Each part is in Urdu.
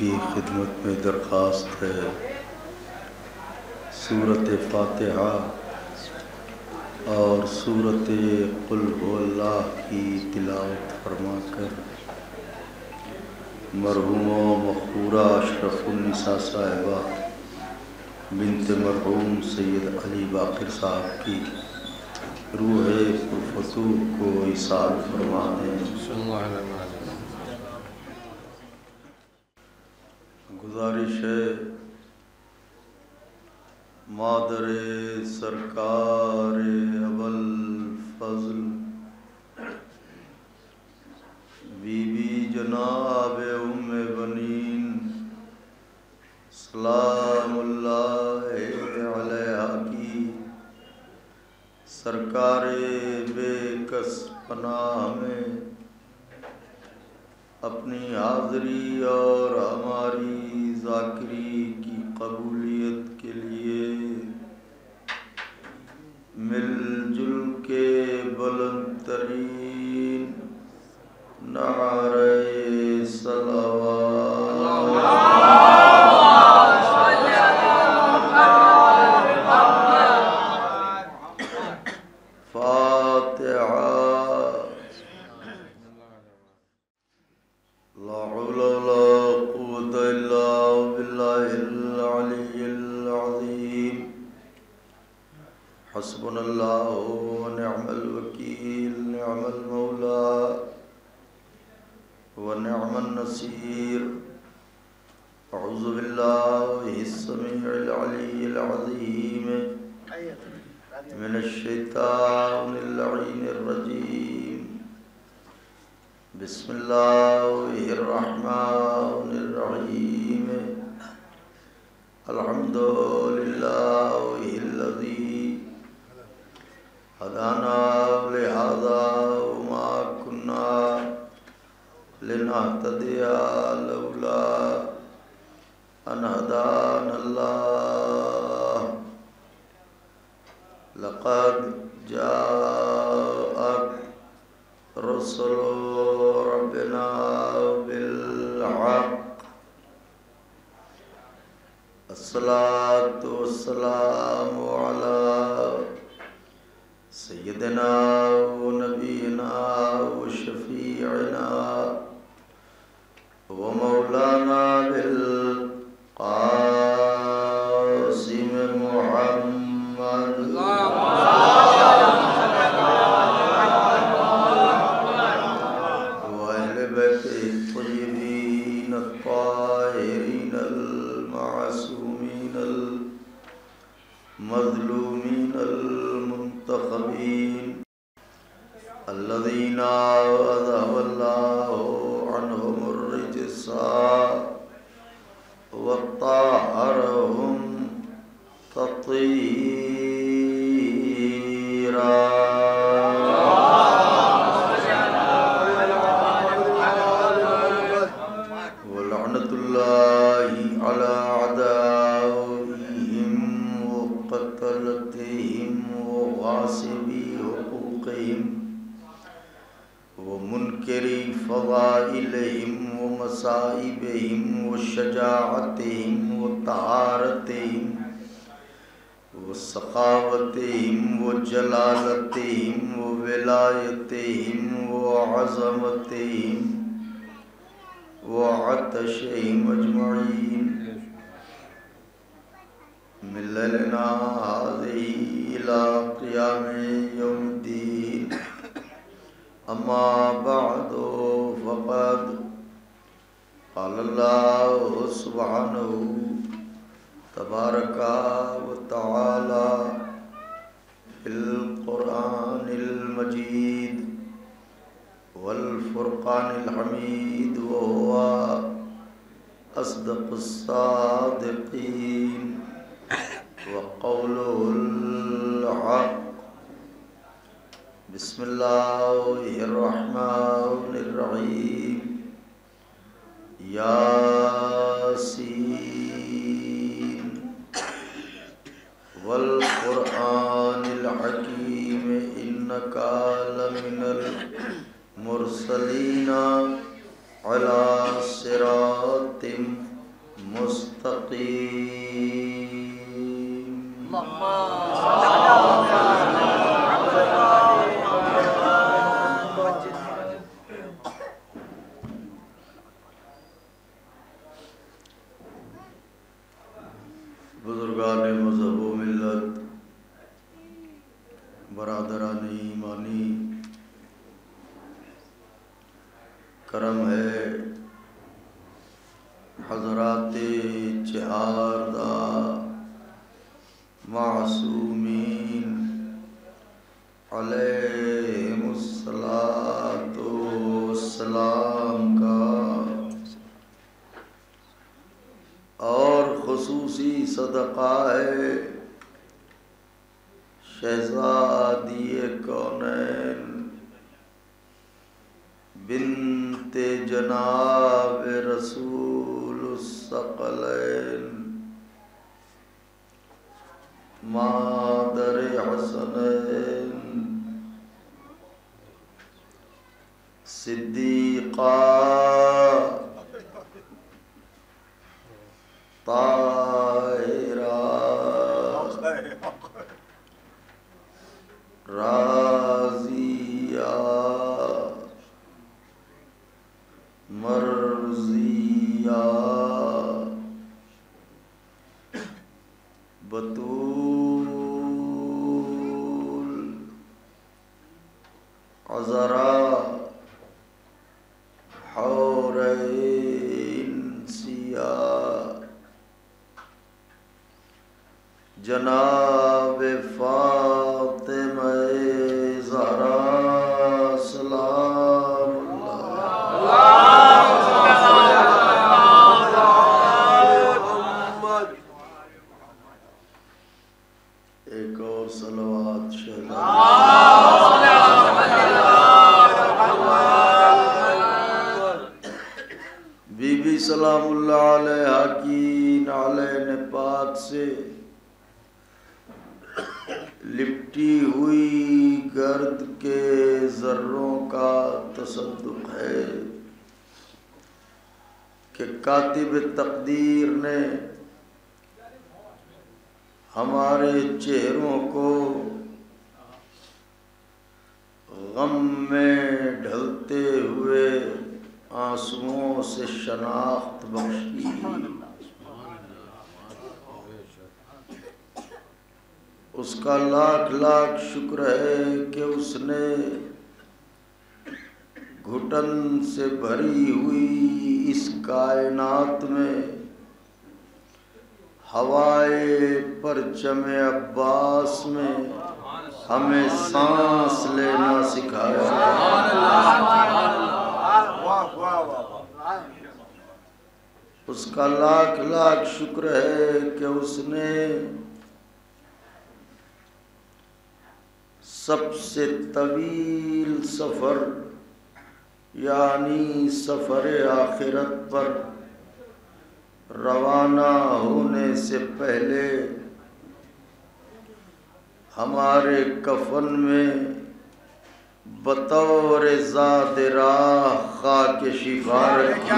کی خدمت میں درخواست ہے سورۃ فاتحہ اور سورۃ قل هو اللہ کی تلاوت فرما کر مرحوم و مغفورہ اشرف النساء صاحبہ بنت مرحوم سید علی باقر صاحب کی روح پرفتوح کو ایصال فرما دیں۔ گزارش ہے مادر سرکار ابوالفضل بی بی جناب ام بنین سلام اللہ علیہا کی سرکار بے کس پناہ میں اپنی حاضری اور ہماری ذاکری کی قبولیت کے لیے مل جل کے بلند ترین نعرہ صلوات حسبنا اللہ ونعم الوکیل نعم المولا ونعم النصیر اعوذ باللہ السمیع العلی العظیم من الشیطان اللعین الرجیم بسم اللہ الرحمن الرحیم الحمد للہ الذی هدانا لهذا وما كنا لنهتدي لولا أن هدانا الله لقد جاءت رسل ربنا بالحق الصلاة والسلام على سیدنا و نبینا و شفیعنا و مولانا بالقاسم محمد و اہل بیت الطیبین الطاہرین المعصومین المظلومین المنتخبین الذين أذهب الله عنهم الرجس وطهرهم تطهيرا ولعنة الله على أعدائهم وقتلتهم وغاصبي حقوقهم ومنكري فضائلهم ومصائبهم وشجاعتهم وطهارتهم وسخاوتهم وجلالتهم وولايتهم وعظمتهم وعطشهم أجمعين من ليلنا هذه إلى قيام يوم الدين أما بعد فقد قال الله سبحانه تبارك وتعالى في القرآن المجيد والفرقان الحميد وهو أصدق الصادقين وقوله الحق بسم الله الرحمن الرحيم ياسين والقرآن الحكيم إنك لمن المرسلين على صراط مستقیم بزرگان مذہب و ملت، برادران ایمانی، کرم ہے حضرات چہاردہ معصومین علیہم الصلاۃ والسلام کا، اور خصوصی صدقہ ہے شہزادی کونین بنت جناب رسول الثقلین مادر حسنین صدیقہ طاہرہ راضیہ مرضیہ بتول عذرا حورین سیاہ جناب فاطمہ زہرا سلام اللہ۔ ایک اور صلوات بی بی سلام اللہ علیہ کی نعلین پاک سے لپٹی ہوئی گرد کے ذروں کا تصدق ہے کہ کاتب تقدیر نے ہمارے چہروں کو غم میں ڈھلتے ہوئے آنسوؤں سے شناخت بخشی۔ اس کا لاکھ لاکھ شکر ہے کہ اس نے گھٹن سے بھری ہوئی اس کائنات میں ہوائے پرچم عباس میں ہمیں سانس لینا سکھایا۔ اس کا لاکھ لاکھ شکر ہے کہ اس نے سب سے طویل سفر یعنی سفر آخرت پر روانہ ہونے سے پہلے ہمارے کفن میں بطور زاد راہ خاک شفا رکھی۔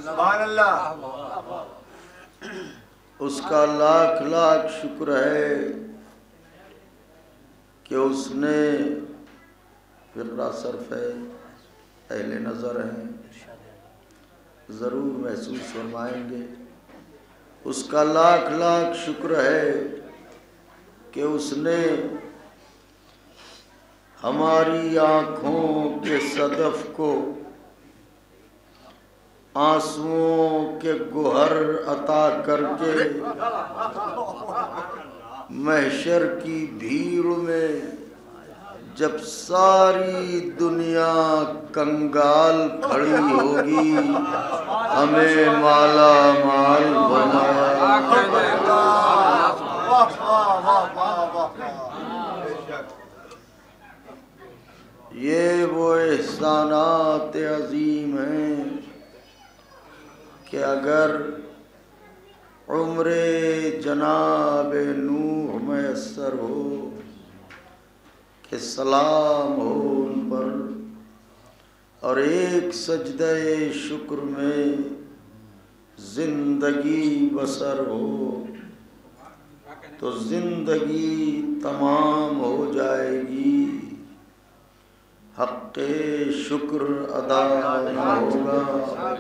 سبحان اللہ۔ اس کا لاکھ لاکھ شکر ہے کہ اس نے فقرہ صرف ہے، اہل نظر ہیں ضرور محسوس فرمائیں گے۔ اس کا لاکھ لاکھ شکر ہے کہ اس نے ہماری آنکھوں کے صدف کو آنسوؤں کے گوہر عطا کر کے محشر کی بھیڑ میں جب ساری دنیا کنگال کھڑی ہوگی ہمیں مالا مال بنایا۔ یہ وہ احسانات عظیم ہیں کہ اگر عمر جناب نوح میسر ہو کہ سلام ہو ان پر، اور ایک سجدہ شکر میں زندگی بسر ہو تو زندگی تمام ہو جائے گی، حق شکر ادا نہ ہوگا۔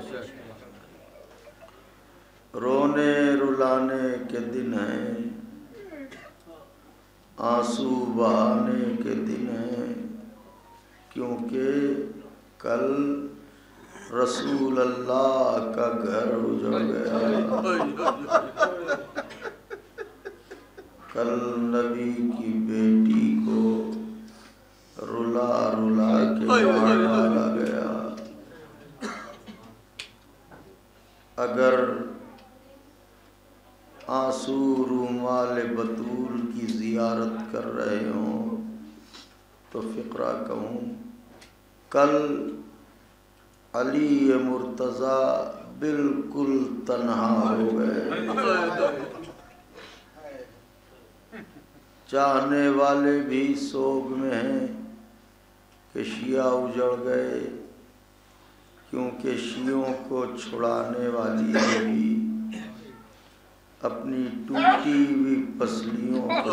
رونے رلانے کے دن ہیں، آنسو بہانے کے دن ہیں، کیونکہ کل رسول اللہ کا گھر اجڑ گیا، کل نبی کی بیٹی کو رلا رلا کے مار ڈالا گیا۔ اگر آنسو رومال بطول کی زیارت کر رہے ہوں تو فقرہ کہوں، کل علی مرتضیٰ بالکل تنہا ہو گئے، چاہنے والے بھی سوگ میں ہیں کہ شیعہ اجڑ گئے، کیونکہ شیعوں کو چھڑانے والی نبی اپنی ٹوٹی ہوئی پسلیوں کے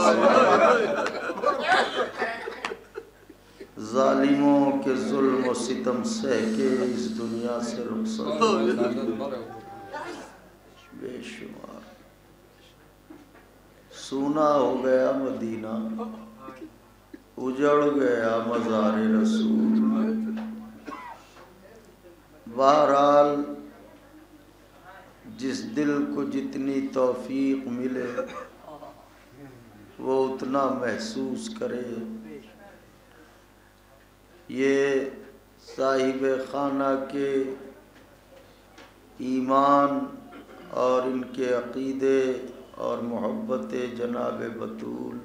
ظالموں کے ظلم و ستم سہ کے اس دنیا سے رخصت ہو گئے۔ بے شمار سونا ہو گیا مدینہ، اجڑ گیا مزار رسول۔ بہرحال جس دل کو جتنی توفیق ملے وہ اتنا محسوس کرے۔ یہ صاحب خانہ کے ایمان اور ان کے عقیدے اور محبت جناب بطول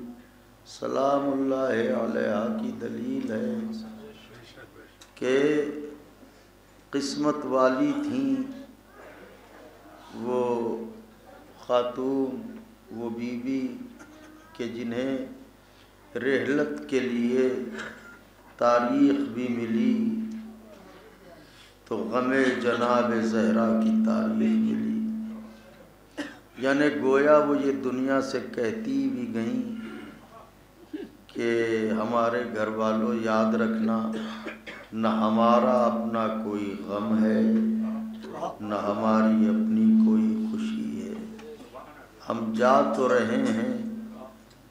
سلام اللہ علیہا کی دلیل ہے کہ قسمت والی تھیں وہ خاتون، وہ بیوی کہ جنہیں رحلت کے لیے تاریخ بھی ملی تو غم جناب زہرا کی تاریخ ملی، یعنی گویا وہ یہ دنیا سے کہتی بھی گئیں کہ ہمارے گھر والوں یاد رکھنا، نہ ہمارا اپنا کوئی غم ہے نہ ہماری اپنی کوئی خوشی ہے، ہم جا تو رہے ہیں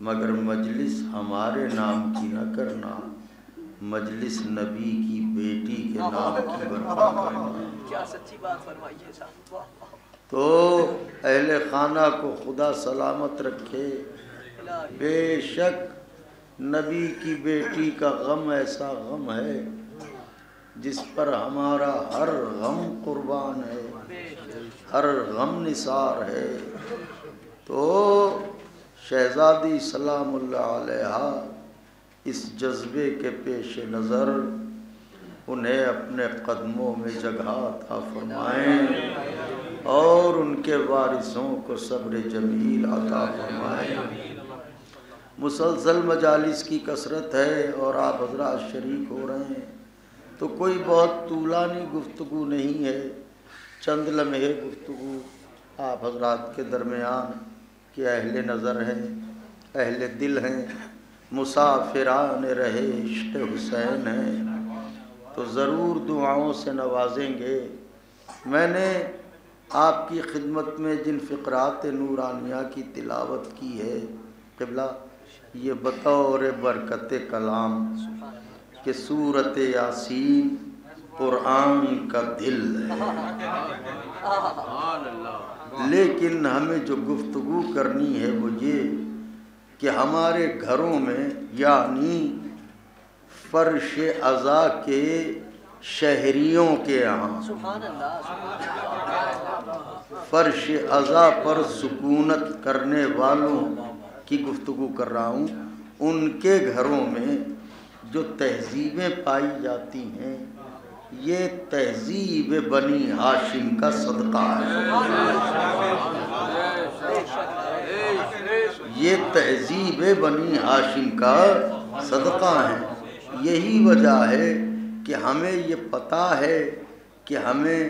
مگر مجلس ہمارے نام کی نہ کرنا، مجلس نبی کی بیٹی کے نام کی برپا کرنا۔ کیا سچی بات فرمائی ہے صاحب۔ تو اہل خانہ کو خدا سلامت رکھے۔ بے شک نبی کی بیٹی کا غم ایسا غم ہے جس پر ہمارا ہر غم قربان ہے، ہر غم نثار ہے۔ تو شہزادی سلام اللہ علیہا اس جذبے کے پیش نظر انہیں اپنے قدموں میں جگہ عطا فرمائیں اور ان کے وارثوں کو صبر جمیل عطا فرمائیں۔ مسلسل مجالس کی کثرت ہے اور آپ حضرات شریک ہو رہے ہیں تو کوئی بہت طولانی گفتگو نہیں ہے، چند لمحے گفتگو آپ حضرات کے درمیان کہ اہل نظر ہیں، اہل دل ہیں، مسافران رہے عشق حسین ہیں، تو ضرور دعاؤں سے نوازیں گے۔ میں نے آپ کی خدمت میں جن فقرات نورانیہ کی تلاوت کی ہے قبلہ، یہ بطور برکت کلام کہ سورۃ یاسین قرآن کا دل ہے، لیکن ہمیں جو گفتگو کرنی ہے وہ یہ کہ ہمارے گھروں میں یعنی فرش عزا کے شہریوں کے یہاں فرش عزا پر سکونت کرنے والوں کی گفتگو کر رہا ہوں، ان کے گھروں میں جو تہذیبیں پائی جاتی ہیں یہ تہذیب بنی ہاشم کا صدقہ ہے، یہ تہذیب بنی ہاشم کا صدقہ ہے۔ یہی وجہ ہے کہ ہمیں یہ پتہ ہے کہ ہمیں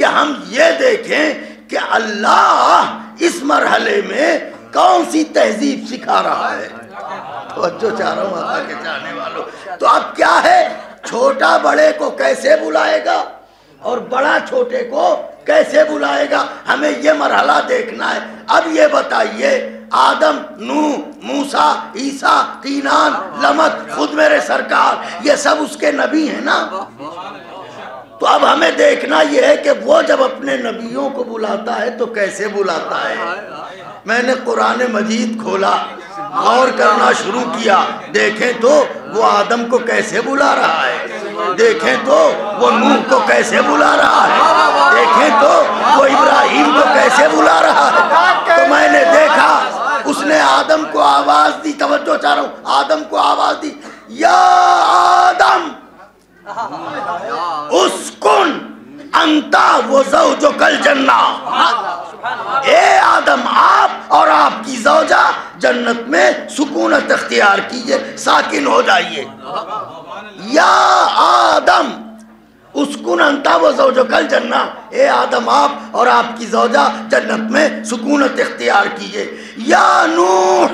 کہ ہم یہ دیکھیں کہ اللہ اس مرحلے میں کون سی تہذیب سکھا رہا ہے. توجہ چاہ رہا ہوں آقا کے چاہنے والوں. تو اب کیا ہے, چھوٹا بڑے کو کیسے بلائے گا اور بڑا چھوٹے کو کیسے بلائے گا, ہمیں یہ مرحلہ دیکھنا ہے. اب یہ بتائیے, آدم, نوح, موسیٰ, عیسیٰ, قینان, لمک, خود میرے سرکار, یہ سب اس کے نبی ہیں نا. تو اب ہمیں دیکھنا یہ ہے کہ وہ جب اپنے نبیوں کو بلاتا ہے تو کیسے بلاتا ہے. میں نے قرآن مجید کھولا, غور کرنا شروع کیا, دیکھیں تو وہ آدم کو کیسے بلا رہا ہے, دیکھیں تو وہ نوح کو کیسے بلا رہا ہے, دیکھیں تو وہ ابراہیم کو کیسے بلا رہا ہے. تو میں نے دیکھا اس نے آدم کو آواز دی, توجہ چاہ رہا ہوں, آدم کو آواز دی, یا آدم اسکن انتا و زوجک الجنہ. اے آدم, آپ اور آپ کی زوجہ جنت میں سکونت اختیار کیجئے, ساکن ہو جائیے. یا آدم اسکن انتا و زوجک الجنہ, اے آدم آپ اور آپ کی زوجہ جنت میں سکونت اختیار کیجئے. یا نوح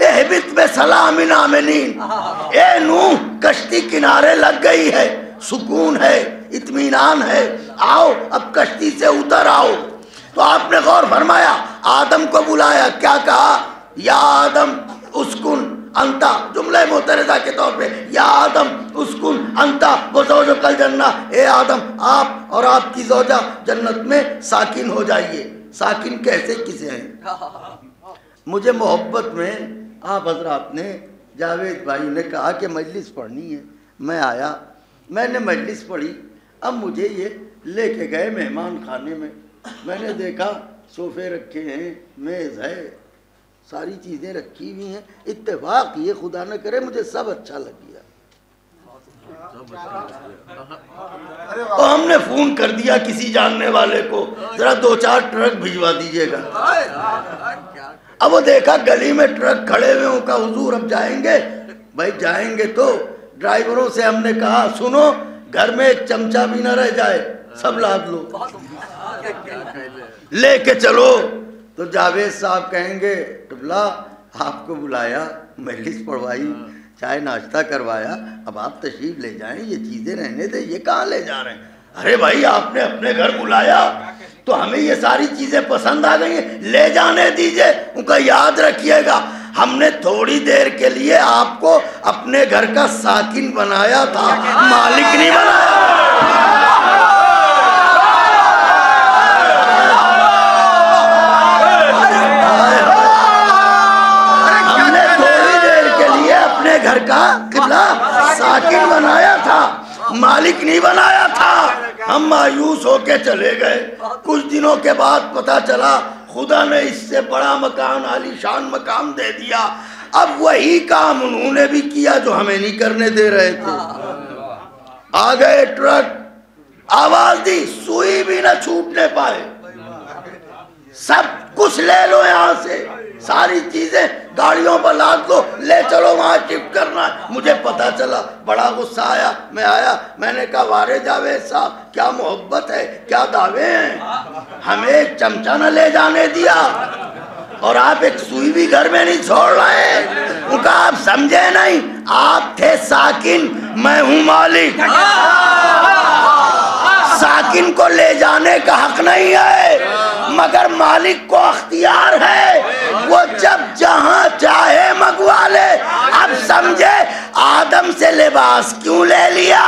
اہبط بسلام آمنین, اے نوح کشتی کنارے لگ گئی ہے, سکون ہے, اطمینان ہے, آؤ اب کشتی سے اتر آؤ. تو آپ نے غور فرمایا, آدم کو بلایا, کیا کہا, یا آدم اسکن انتا, جملہ معترضہ کے طور پہ, یا آدم اسکن انتا و زوجک الجنہ, اے آدم آپ اور آپ کی زوجہ جنت میں ساکن ہو جائیے. ساکن کیسے کسے ہیں؟ مجھے محبت میں آپ حضرات نے, جاوید بھائی نے کہا کہ مجلس پڑھنی ہے, میں آیا, میں نے مجلس پڑھی. اب مجھے یہ لے کے گئے مہمان خانے میں, میں نے دیکھا صوفے رکھے ہیں, میز ہے, ساری چیزیں رکھی ہوئی ہیں. اتفاق یہ خدا نہ کرے مجھے سب اچھا لگ گیا. اور ہم نے فون کر دیا کسی جاننے والے کو, ذرا 2-4 ٹرک بھجوا دیجئے گا. اب وہ دیکھا گلی میں ٹرک کھڑے ہوئے ہوں, کا حضور اب جائیں گے. بھائی جائیں گے تو ڈرائیوروں سے ہم نے کہا سنو, گھر میں ایک چمچہ بھی نہ رہ جائے, سب لاد لو, لے کے چلو. تو جاوید صاحب کہیں گے قبلہ آپ کو بلایا, مجلس پڑھوائی, چائے ناشتہ کروایا, اب آپ تشریف لے جائیں, یہ چیزیں رہنے دیں, یہ کہاں لے جا رہے ہیں. ارے بھائی آپ نے اپنے گھر بلایا تو ہمیں یہ ساری چیزیں پسند آ گئی ہیں, لے جانے دیجئے. ان کا یاد رکھیے گا, ہم نے تھوڑی دیر ke لیے آپ کو اپنے گھر کا ساکن بنایا تھا, مالک نہیں بنایا. ہم نے تھوڑی دیر کے لیے اپنے گھر کا قبلہ ساکن بنایا تھا, مالک نہیں بنایا تھا. ہم مایوس ہو کے چلے گئے. کچھ دنوں کے بعد پتہ چلا خدا نے اس سے بڑا مکان, عالی شان مقام دے دیا. اب وہی کام انہوں نے بھی کیا جو ہمیں نہیں کرنے دے رہے تھے. آ گئے ٹرک, آواز دی, سوئی بھی نہ چھوٹنے پائے, سب کچھ لے لو یہاں سے, ساری چیزیں گاڑیوں پر لاد لو, لے چلو وہاں شفٹ کرنا ہے. مجھے پتا چلا, بڑا غصہ آیا. میں آیا, میں نے کہا وارے جاوید صاحب کیا محبت ہے, کیا دعوے ہیں, ہمیں ایک چمچہ نہ لے جانے دیا اور آپ ایک سوئی بھی گھر میں نہیں چھوڑ رہے. ان کا آپ سمجھے نہیں, آپ تھے ساکن, میں ہوں مالک. ساکن کو لے جانے کا حق نہیں ہے مگر مالک کو اختیار ہے, وہ جب جہاں چاہے منگوا لے. اب سمجھے آدم سے لباس کیوں لے لیا,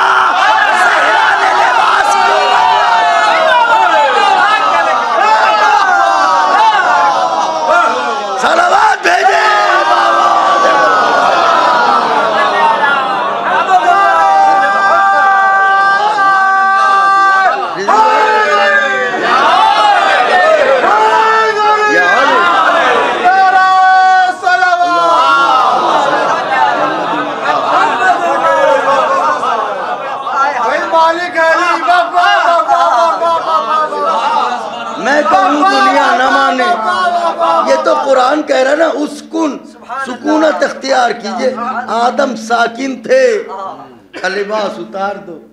صحرا نے لباس کیوں لیا. صلوات بھیجے تو قرآن کہہ رہا نا, اسکن, سکونت اختیار کیجئے. آدم ساکن تھے, لباس اتار دو.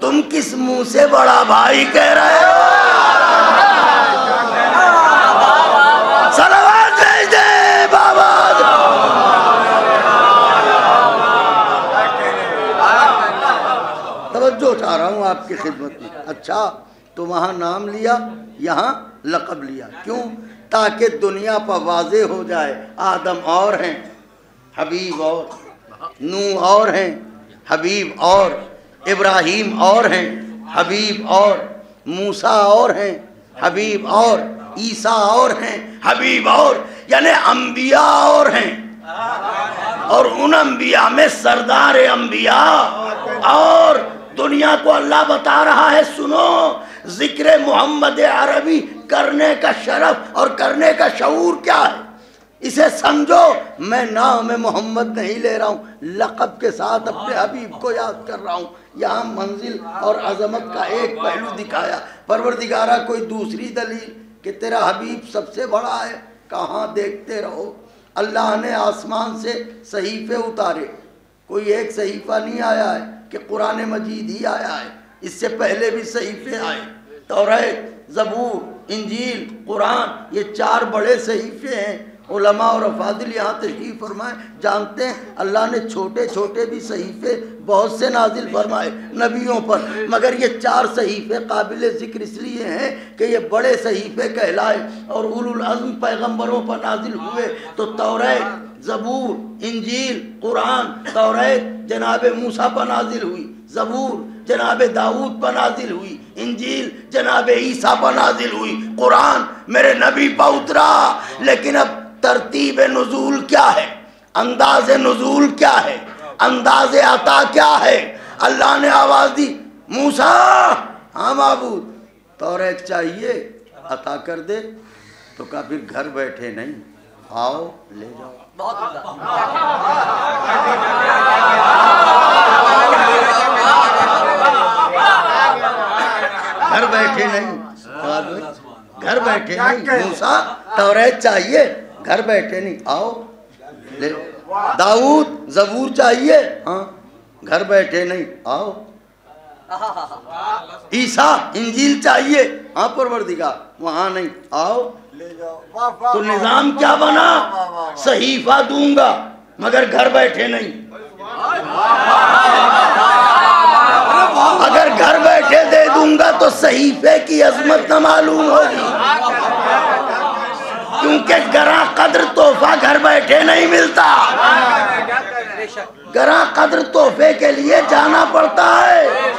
تم کس منہ سے بڑا بھائی کہہ رہے ہو؟ صلوات بھیج دے بابا. توجہ چاہ رہا ہوں آپ کی خدمت میں. اچھا تو وہاں نام لیا, یہاں لقب لیا, کیوں؟ تاکہ دنیا پر واضح ہو جائے آدم اور ہیں, حبیب اور, نوح اور ہیں, حبیب اور, ابراہیم اور ہیں, حبیب اور, موسیٰ اور ہیں, حبیب اور, عیسیٰ اور ہیں, حبیب اور, یعنی انبیاء اور ہیں, اور ان انبیاء میں سردار انبیاء اور. دنیا کو اللہ بتا رہا ہے سنو, ذکر محمد عربی کرنے کا شرف اور کرنے کا شعور کیا ہے, اسے سمجھو. میں نام محمد نہیں لے رہا ہوں, لقب کے ساتھ اپنے حبیب کو یاد کر رہا ہوں. یہاں منزل اور عظمت کا ایک پہلو دکھایا. پروردگارہ کوئی دوسری دلیل کہ تیرا حبیب سب سے بڑا ہے, کہاں دیکھتے رہو. اللہ نے آسمان سے صحیفے اتارے, کوئی ایک صحیفہ نہیں آیا ہے کہ قرآن مجید ہی آیا ہے, اس سے پہلے بھی صحیفے آئے. توریت, زبور, انجیل, قرآن, یہ 4 بڑے صحیفے ہیں. علماء اور افاضل یہاں تشریف فرمائے جانتے ہیں اللہ نے چھوٹے چھوٹے بھی صحیفے بہت سے نازل فرمائے نبیوں پر, مگر یہ 4 صحیفے قابل ذکر اس لیے ہیں کہ یہ بڑے صحیفے کہلائے اور اولو العزم پیغمبروں پر نازل ہوئے. تو توریت, زبور, انجیل, قرآن. توریت جناب موسیٰ پر نازل ہوئی, زبور جناب داؤد پر نازل ہوئی, انجیل جناب عیسیٰ پر نازل ہوئی, قرآن میرے نبی پر اترا. لیکن اب ترتیب نزول کیا ہے, انداز نزول کیا ہے, انداز عطا کیا ہے؟ اللہ نے آواز دی, موسیٰ ہاں معبود توریت چاہیے عطا کر دے. تو کہا پھر گھر بیٹھے نہیں, آؤ لے جاؤ. گھر بیٹھے نہیں, گھر بیٹھے نہیں. موسیٰ توریت چاہیے, گھر بیٹھے نہیں, آؤ لے. داؤد زبور چاہیے, ہاں گھر بیٹھے نہیں, آؤ. عیسیٰ انجیل چاہیے, ہاں پروردگار وہاں نہیں, آؤ لے جاؤ. تو نظام کیا بنا؟ صحیفہ دوں گا مگر گھر بیٹھے نہیں. اگر گھر بیٹھے دے دوں گا تو صحیفے کی عظمت نہ معلوم ہوگی, کیونکہ گراں قدر تحفہ گھر بیٹھے نہیں ملتا. گراں قدر تحفے کے لیے جانا پڑتا ہے.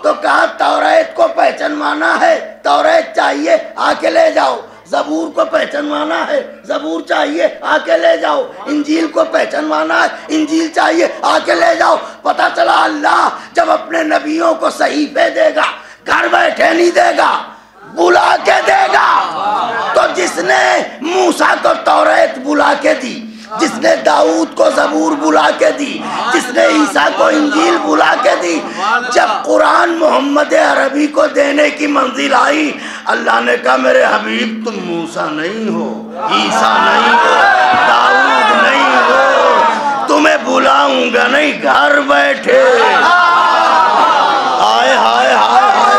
تو کہا توریت کو پہچانوانا ہے, توریت چاہیے آ کے لے جاؤ. زبور کو پہچانوانا ہے, زبور چاہیے آ کے لے جاؤ. انجیل کو پہچانوانا ہے, انجیل چاہیے آ کے لے جاؤ. پتہ چلا اللہ جب اپنے نبیوں کو صحیفے دے گا گھر بیٹھے نہیں دے گا, بلا کے دے گا. تو جس نے موسیٰ کو توریت بلا کے دی, جس نے داؤد کو زبور بلا کے دی, جس نے عیسیٰ کو انجیل بلا کے دی, جب قرآن محمد عربی کو دینے کی منزل آئی اللہ نے کہا میرے حبیب تم موسیٰ نہیں ہو, عیسیٰ نہیں ہو, داؤد نہیں ہو, تمہیں بلاؤں گا نہیں, گھر بیٹھے. ہائے ہائے ہائے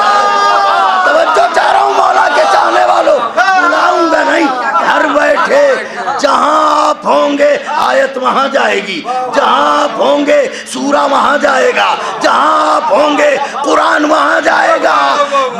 توجہ چاہ رہا ہوں مولا کے چاہنے والوں, بلاؤں گا نہیں, گھر بیٹھے. جہاں آپ ہوں گے آیت وہاں جائے گی, جہاں آپ ہوں گے سورہ وہاں جائے گا, جہاں آپ ہوں گے قرآن وہاں جائے گا.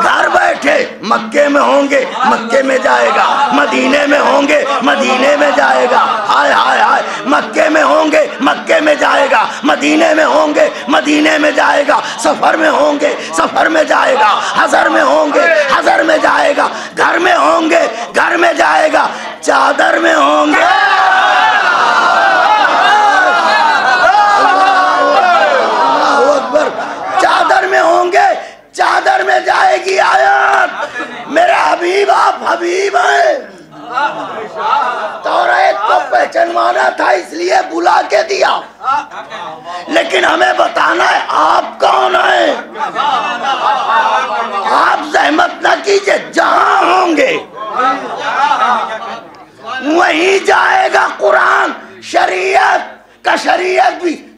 گھر بیٹھے مکے میں ہوں گے مکے میں جائے گا, مدینے میں ہوں گے مدینے میں جائے گا. ہائے ہائے ہائے, مکے میں ہوں گے مکے میں جائے گا, مدینے میں ہوں گے مدینے میں جائے گا, سفر میں ہوں گے سفر میں جائے گا, حضر میں ہوں گے حضر میں جائے گا, گھر میں ہوں گے گھر میں جائے گا, چادر میں ہوں گے. اللہ اکبر, چادر میں ہوں گے چادر میں جائے گی آیات. میرے حبیب آپ حبیب ہیں. توریت کو پہچانوانا تھا اس لیے بلا کے دیا, لیکن ہمیں بتانا ہے آپ کون ہیں. آپ زحمت نہ کیجئے, جہاں ہوں گے وہیں جائے گا قرآن. شریعت کا شریعت بھی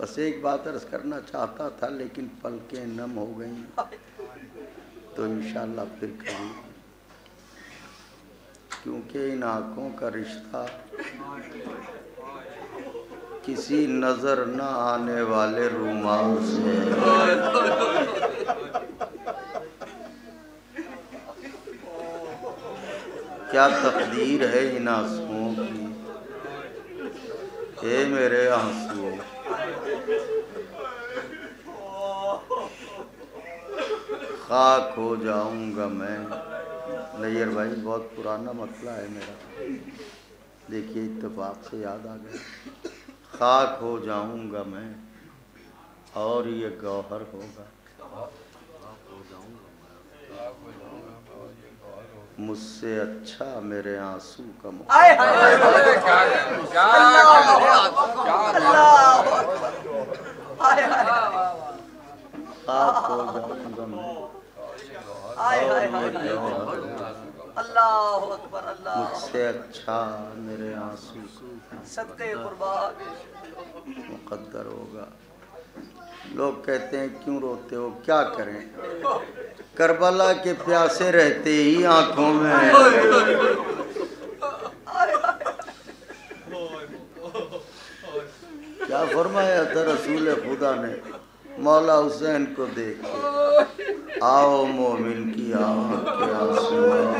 بس ایک بات عرض کرنا چاہتا تھا لیکن پلکیں نم ہو گئیں، تو انشاءاللہ پھر کبھی، کیونکہ ان آنکھوں کا رشتہ کسی نظر نہ آنے والے رومال سے ہے۔ کیا تقدیر ہے ان آنسوؤں کی، اے میرے آنسو، خاک ہو جاؤں گا میں۔ نیر بھائی بہت پرانا مسئلہ ہے میرا، دیکھیے اتفاق سے یاد آ گیا۔ خاک ہو جاؤں گا میں اور یہ گوہر ہوگا، مجھ سے اچھا میرے آنسو کا خاک ہو جاؤں گا میں اور یہ گوہر ہوگا، اللہ اکبر، اللہ مجھ سے اچھا میرے آنسو صدقے قربان مقدر ہوگا۔ لوگ کہتے ہیں کیوں روتے ہو، کیا کریں، کربلا کے پیاسے رہتے ہی آنکھوں میں۔ کیا فرمایا تھا رسول خدا نے مولا حسین کو دیکھ کے، آؤ مومن کی آنکھ کے آنسو آؤ۔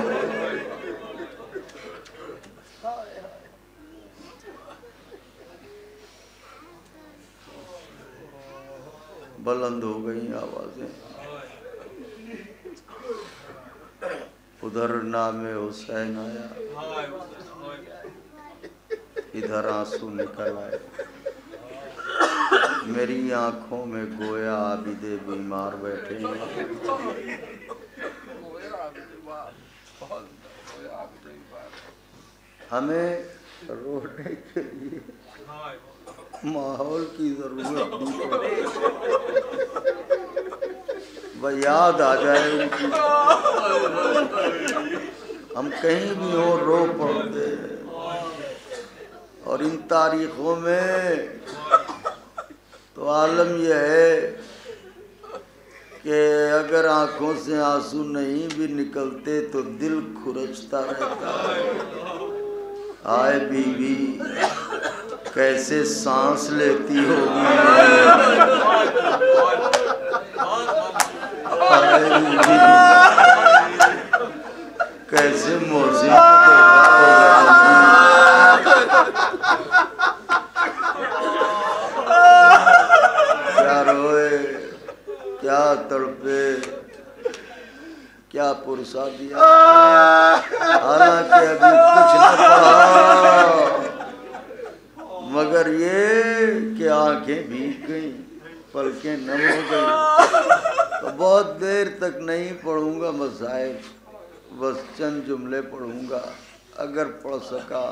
بلند ہو گئی آوازیں، ادھر نام حسین آیا، ادھر آنسو نکل آئے، میری آنکھوں میں گویا عابد بیمار بیٹھے ہیں۔ ہمیں رونے کے لیے ماحول کی ضرورت نہیں وہ یاد آ جائے ان کی، ہم کہیں بھی ہوں رو پڑتے ہیں۔ اور ان تاریخوں میں تو عالم یہ ہے کہ اگر آنکھوں سے آنسو نہیں بھی نکلتے تو دل کھرچتا رہتا ہے۔ آئے بی بی کیسے سانس لیتی ہوگی، آئے بی بی کیسے موسیقی کیا روئے، کیا تڑپے، کیا پرسا دیا، حالانکہ ابھی کچھ نہ پڑھا، مگر یہ کہ آنکھیں بھیگ گئیں، پلکیں نم ہو گئی۔ تو بہت دیر تک نہیں پڑھوں گا مسائل، بس چند جملے پڑھوں گا، اگر پڑھ سکا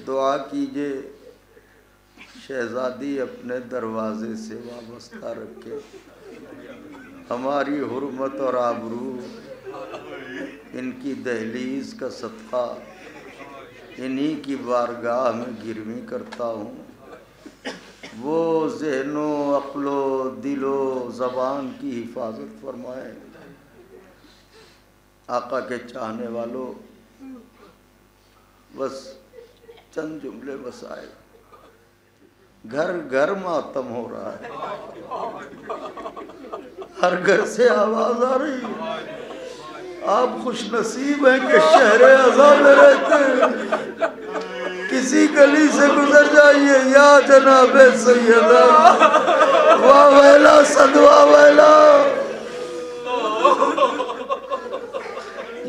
دعا کیجئے شہزادی اپنے دروازے سے وابستہ رکھے، ہماری حرمت اور آبرو ان کی دہلیز کا صدقہ انہی کی بارگاہ میں گروی کرتا ہوں۔ وہ ذہن و عقل و دل و زبان کی حفاظت فرمائے۔ آقا کے چاہنے والوں، بس چند جملے بسائے، گھر گھر ماتم ہو رہا ہے، ہر گھر سے آواز آ رہی ہے، آپ خوش نصیب ہیں کہ شہر عزا میں رہتے ہیں، کسی گلی سے گزر جائیے یا جناب سیدہ، واہ ویلا صدوا ویلا،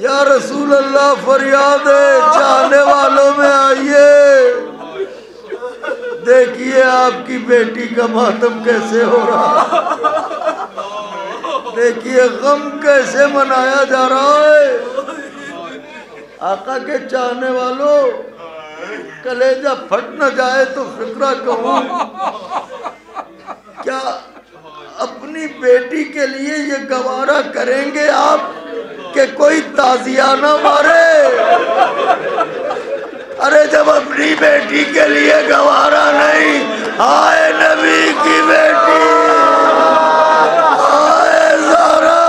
یا رسول اللہ فریاد ہے چاہنے والوں میں آئیے، دیکھیے آپ کی بیٹی کا ماتم کیسے ہو رہا، دیکھیے غم کیسے منایا جا رہا ہے۔ آقا کے چاہنے والوں، کلیجہ پھٹ نہ جائے تو فکرہ کہوں، کیا اپنی بیٹی کے لیے یہ گوارا کریں گے آپ کہ کوئی تازیہ نہ مارے؟ ارے جب اپنی بیٹی کے لیے گوارا نہیں آئے نبی کی بیٹی، آئے زہرا،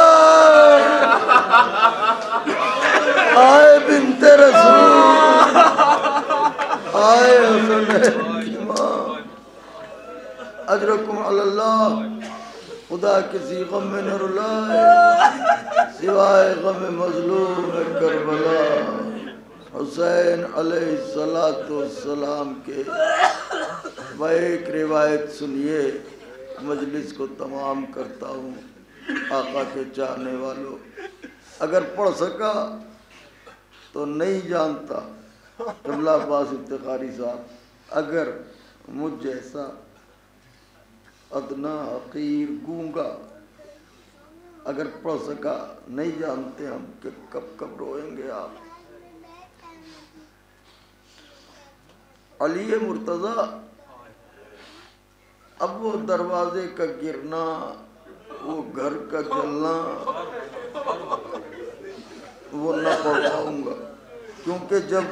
آئے بنت رسول، آئے حسن کی ماں، اجرکم علی اللہ، خدا کسی غم میں نہ رلائے سوائے غم مظلوم کربلا۔ حسین علیہ السلام کے میں ایک روایت سنیے، مجلس کو تمام کرتا ہوں۔ آقا کے چاہنے والوں، اگر پڑھ سکا تو نہیں جانتا قبلہ عباس افتخاری صاحب، اگر مجھ جیسا ادنا حقیر گونگا اگر پڑھ سکا، نہیں جانتے ہم کہ کب کب روئیں گے آپ۔ علی مرتضیٰ، اب وہ دروازے کا گرنا، وہ گھر کا جلنا وہ نہ پڑھ پاؤں گا، کیونکہ جب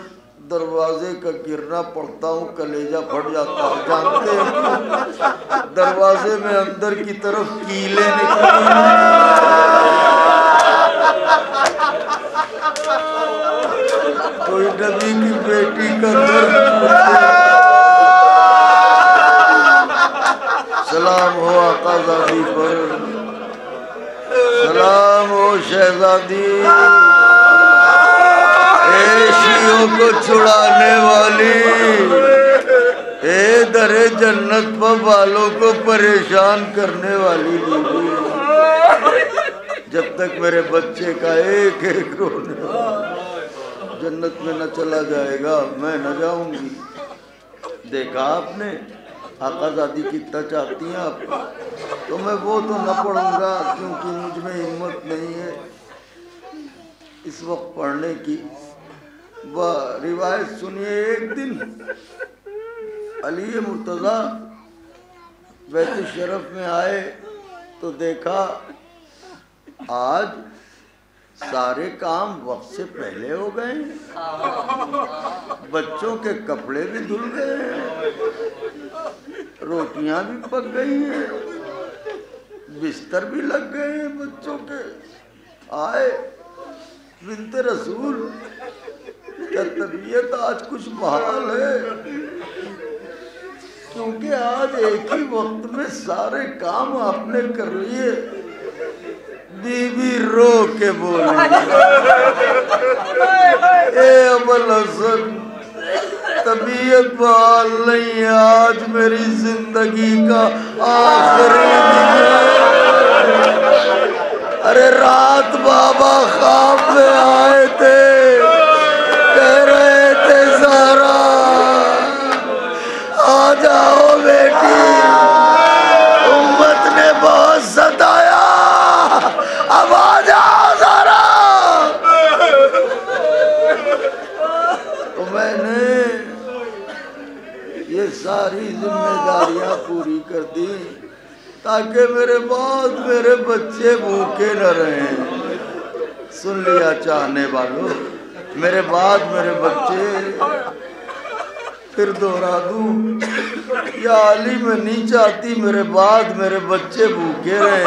دروازے کا گرنا پڑھتا ہوں کلیجہ پھٹ جاتا ہے۔ جانتے ہیں دروازے میں اندر کی طرف کیلیں نکلی، کوئی نبی کی بیٹی کا درد پوچھے۔ سلام ہو آقا زادی پر، سلام ہو شہزادی، اے شیعوں کو چھڑانے والی، اے در جنت پر والوں کو پریشان کرنے والی بیوی، جب تک میرے بچے کا ایک ایک رونے جنت میں نہ چلا جائے گا میں نہ جاؤں گی۔ دیکھا آپ نے آقا زادی کتنا چاہتی ہیں آپ کو، تو میں وہ تو نہ پڑھوں گا کیونکہ مجھ میں ہمت نہیں ہے اس وقت پڑھنے کی۔ وہ روایت سنیے، ایک دن علی مرتضیٰ بیت شرف میں آئے تو دیکھا آج سارے کام وقت سے پہلے ہو گئے ہیں، بچوں کے کپڑے بھی دھل گئے ہیں، روٹیاں بھی پک گئی ہیں، بستر بھی لگ گئے ہیں بچوں کے۔ آئے بنت رسول، کیا طبیعت آج کچھ بحال ہے؟ کیونکہ آج ایک ہی وقت میں سارے کام آپ نے کر لیے۔ بی بی رو کے بولی، اے ابوالحسن طبیعت بحال نہیں ہے، آج میری زندگی کا آخری دن ہے۔ ارے رات بابا خواب میں آئے تھے، کہہ رہے تھے زہرا آ جاؤ بیٹی، امت نے بہت ستایا، اب آ جاؤ زہرا۔ تو میں نے یہ ساری ذمہ داریاں پوری کر دی تاکہ میرے بعد میرے بچے بھوکے نہ رہیں۔ سن لیا چاہنے والوں، میرے بعد میرے بچے، پھر دوہرا دوں، یا علی میں نہیں چاہتی میرے بعد میرے بچے بھوکے رہے۔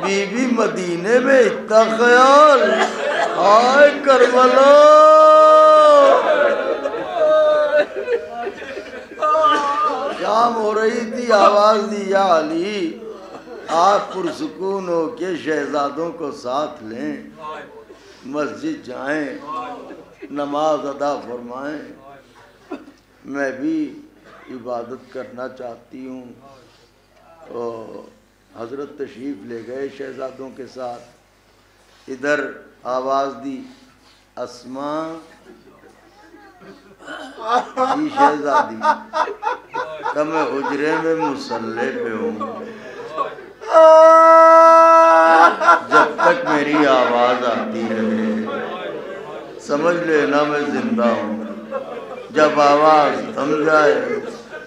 بی بی مدینے میں اتنا خیال، آئے کربلا، شام ہو رہی تھی، آواز دی یا علی آپ پرسکون ہو کے شہزادوں کو ساتھ لیں، مسجد جائیں، نماز ادا فرمائیں، میں بھی عبادت کرنا چاہتی ہوں۔ اور حضرت تشریف لے گئے شہزادوں کے ساتھ۔ ادھر آواز دی اسماء جی شہزادی، کہ میں حجرے میں مصلی پہ ہوں، جب تک میری آواز آتی رہے سمجھ لینا میں زندہ ہوں، جب آواز تھم جائے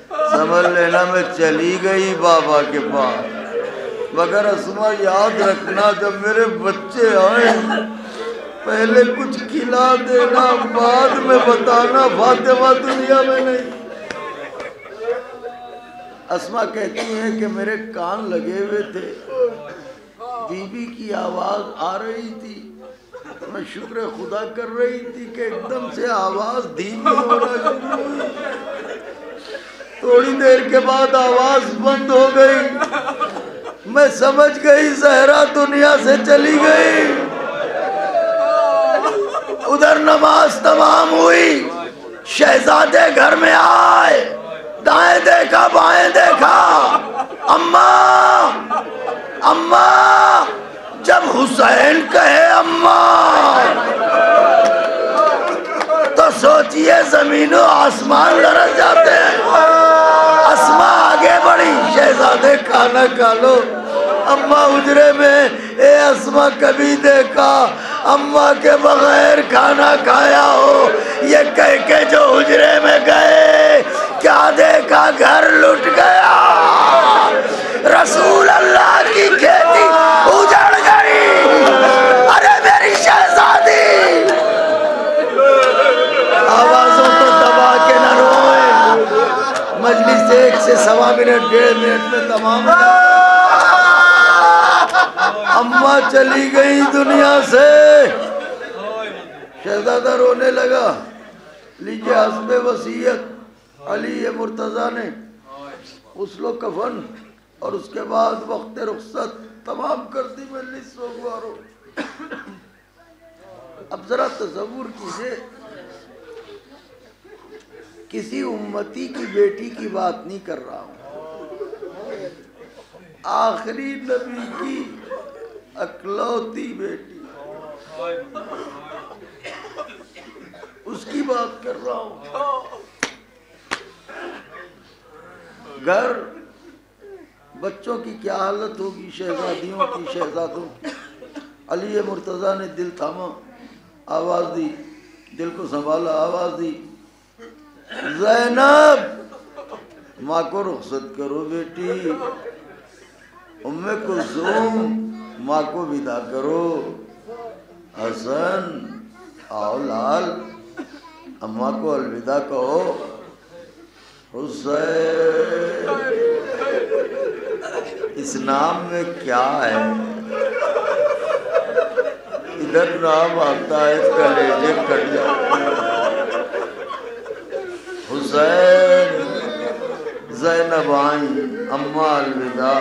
سمجھ لینا میں چلی گئی بابا کے پاس۔ مگر اسماء یاد رکھنا جب میرے بچے آئیں پہلے کچھ کھلا دینا، بعد میں بتانا فاطمہ دنیا میں نہیں۔ اسما کہتی ہیں کہ میرے کان لگے ہوئے تھے، بی بی کی آواز آ رہی تھی، میں شکر خدا کر رہی تھی کہ ایک دم سے آواز دھیمی ہونا شروع ہوئی، تھوڑی دیر کے بعد آواز بند ہو گئی، میں سمجھ گئی زہرا دنیا سے چلی گئی۔ ادھر نماز تمام ہوئی، شہزادے گھر میں آئے، دائیں دیکھا بائیں دیکھا، اماں اماں، جب حسین کہے اماں تو سوچئے زمین و آسمان لرز جاتے ہیں۔ اسما آگے بڑھی، شہزادے کھانا کھا لو۔ اماں حجرے میں، اے اسما کبھی دیکھا اماں کے بغیر کھانا کھایا ہو؟ یہ کہہ کے جو حجرے میں گئے، کیا دیکھا؟ گھر لٹ گیا، رسول اللہ کی کھیتی اجڑ گئی۔ ارے میری شہزادی، آوازوں کو دبا کے نہ روئے، مجلس 1 سے سوا منٹ 1.5 منٹ میں تمام ہے۔ اماں چلی گئی دنیا سے، شہزادہ رونے لگا۔ لیجئے حسب وصیت علی مرتضیٰ نے غسل و کفن اور اس کے بعد وقت رخصت تمام کر دی مجلس سوگوارو۔ اب ذرا تصور کیجئے، کسی امتی کی بیٹی کی بات نہیں کر رہا ہوں، آخری نبی کی اکلوتی بیٹی، اس کی بات کر رہا ہوں۔ گھر بچوں کی کیا حالت ہوگی، شہزادیوں کی، شہزادوں کی۔ علی مرتضیٰ نے دل تھاما، آواز دی، دل کو سنبھالا، آواز دی، زینب ماں کو رخصت کرو بیٹی، ام کلثوم ماں کو ودا کرو، حسن آؤ لال اماں کو الوداع کہو، حسین اس نام میں کیا ہے؟ ادھر نام آتا ہے کلیجے کٹ جاتے ہیں۔ حسین، زینب آئیں اماں الوداع،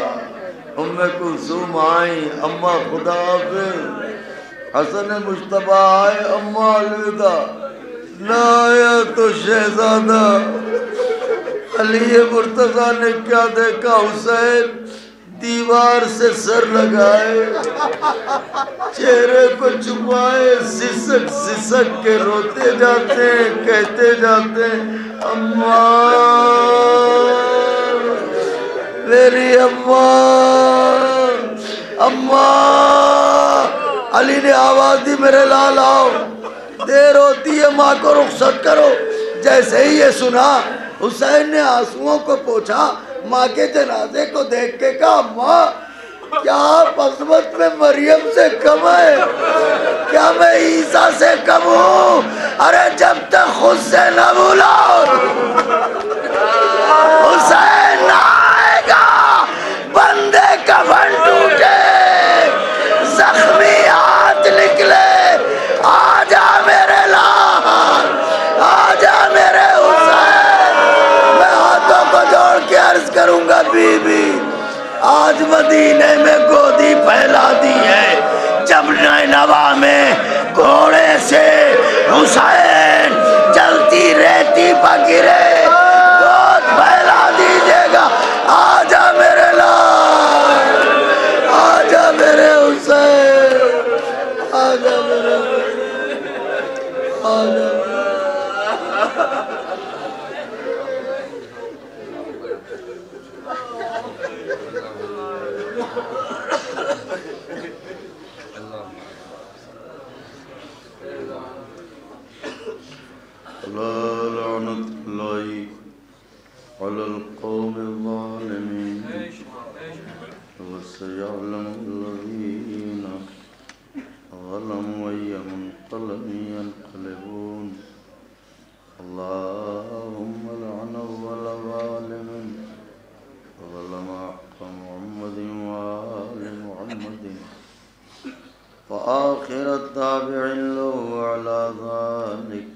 ام کلثوم آئیں اماں خدا حافظ، حسن مجتبیٰ آئے اماں الوداع، نہ آیا تو شہزادہ علی مرتضیٰ نے کیا دیکھا؟ حسین دیوار سے سر لگائے، چہرے کو چھپائے، سسک سسک کے روتے جاتے ہیں، کہتے جاتے ہیں اماں میری اماں اماں۔ علی نے آواز دی، میرے لال آؤ، دیر ہوتی ہے، ماں کو رخصت کرو۔ جیسے ہی یہ سنا، حسین نے آنسوؤں کو پوچھا، ماں کے جنازے کو دیکھ کے کہا ماں کیا آپ عظمت میں مریم سے کم ہے؟ کیا میں عیسیٰ سے کم ہوں؟ ارے جب تک خود سے نہ بھولا حسین نہ آئے گا، بندے کفن ٹوٹے، زخمی ہاتھ نکلے، آجا میرے لال، آجا میرے حسین۔ میں ہاتھوں کو جوڑ کے عرض کروں گا بی بی، آج مدینے میں گودی پھیلا دی ہے، جب نینوا میں گھوڑے سے حسین چلتی رہتی پگرے، گود پھیلا دیجیے گا، آجا میرے لال، آجا میرے حسین، آجا میرے حسین، آجا میرے لعنت اللہ علی القوم الظالمین وسيعلم الذين ظلموا أي منقلب ينقلبون اللهم لعن أول ظالم وآخر التابع له على ذلك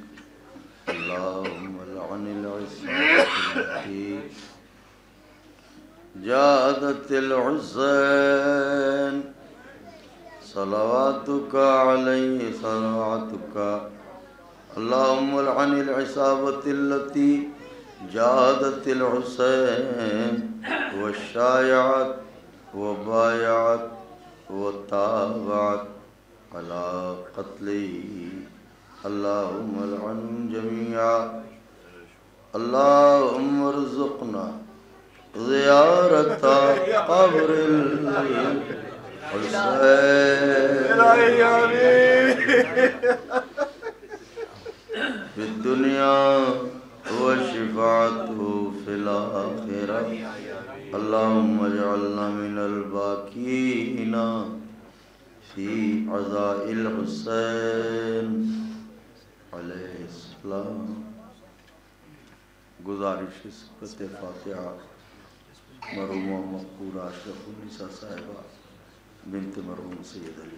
اللهم لعن العصابة التي جاهدت الحسين صلواتك عليه صلواتك اللهم لعن العصابة التي جاهدت الحسين وشايعت وبايعت وتابعت على قتله اللهم لعنهم جميعا اللهم ارزقنا زيارة قبر الحسين الهی آمین في الدنيا وشفاعته في الآخرة اللهم اجعلنا من الباكين في عزاء الحسين علیہ السلام. گزارش صفت فاتحہ مرحومہ مقبولہ اشرف النساء صاحبہ بنت مرحوم سید علی